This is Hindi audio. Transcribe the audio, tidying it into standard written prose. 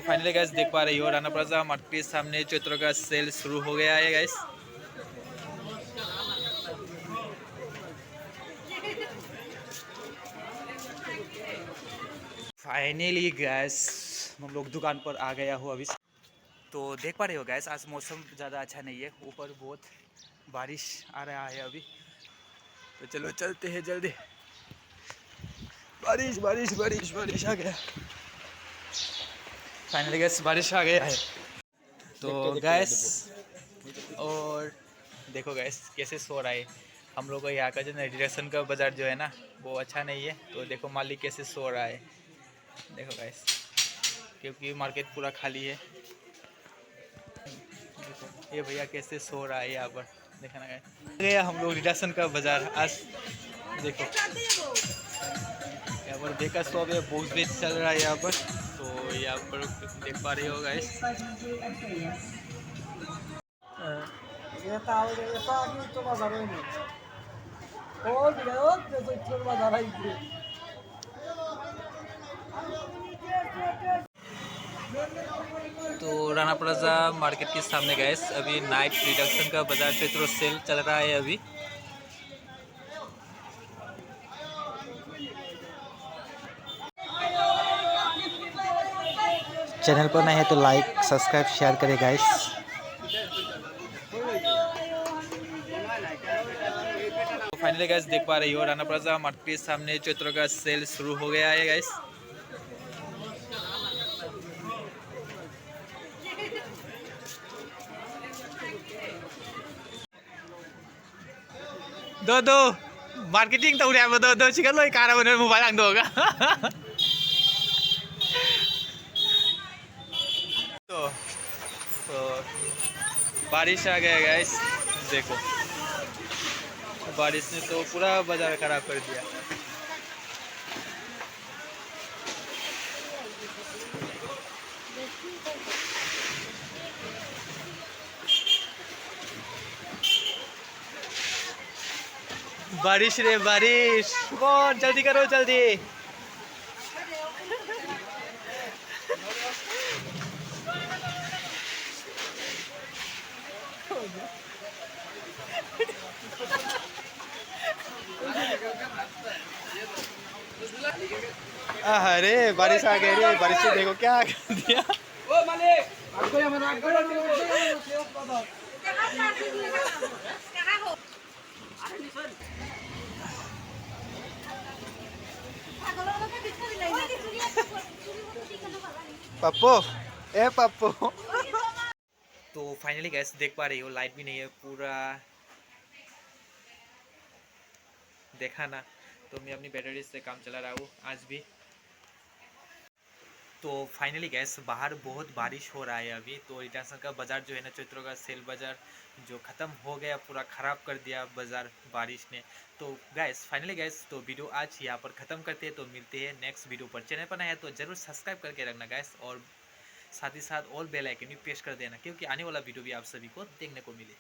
फाइनली गैस देख पा रही हो राना प्लाजा मार्केट के सामने चैत्र का सेल शुरू हो गया है गैस। फाइनली गैस हम लोग दुकान पर आ गया हो अभी। तो देख पा रहे हो गैस आज मौसम ज़्यादा अच्छा नहीं है, ऊपर बहुत बारिश आ रहा है अभी। तो चलो चलते हैं जल्दी। बारिश बारिश बारिश बारिश आ गया। फाइनली गैस बारिश आ गया है। तो गैस और देखो गैस कैसे सो रहा है। हम लोग को यहाँ का जो डिरेक्शन का बाज़ार जो है ना वो अच्छा नहीं है। तो देखो मालिक कैसे सो रहा है, देखो गैस, क्योंकि मार्केट पूरा खाली है। ये भैया कैसे सो रहा है यहाँ पर, देखा ना गया हम लोग रिलेशन का बाजार आज। देखो यहाँ पर बेका शॉप है, बॉक्स बेच चल रहा है यहाँ पर। तो यहाँ पर देख पा रहे हो गाइस। तो राना प्लाजा मार्केट के सामने गैस अभी नाइट रिडक्शन का बाजार चैत्र सेल चल रहा है अभी। चैनल पर नए हैं तो लाइक सब्सक्राइब शेयर करें गाइस। तो फाइनली गाइस देख पा रही हो राना प्लाजा मार्केट के सामने चैत्र का सेल शुरू हो गया है गाइस। दो मार्केटिंग तो उड़ाया दो चिकन लोई कार बने मोबाइल आंग दोगा। तो बारिश आ गया गाइस, देखो बारिश ने तो पूरा बाजार खराब कर दिया। बारिश रे बारिश, कौन जल्दी करो जल्दी। अरे बारिश आ गई रे, बारिश से देखो क्या कर दिया। ओ मालिक पप्पू, ए पप्पू। तो फाइनली गैस देख पा रही हो लाइट भी नहीं है, पूरा देखा ना। तो मैं अपनी बैटरी से काम चला रहा हूँ आज भी। तो फाइनली गैस बाहर बहुत बारिश हो रहा है अभी। तो रिटासन का बाज़ार जो है ना चैत्रों का सेल बाज़ार जो ख़त्म हो गया, पूरा ख़राब कर दिया बाज़ार बारिश ने। तो गैस फाइनली गैस तो वीडियो आज यहाँ पर ख़त्म करते हैं। तो मिलते हैं नेक्स्ट वीडियो पर। चैनल पर नया है तो ज़रूर सब्सक्राइब करके रखना गैस, और साथ ही साथ ऑल बेल आइकन भी प्रेस कर देना, क्योंकि आने वाला वीडियो भी आप सभी को देखने को मिले।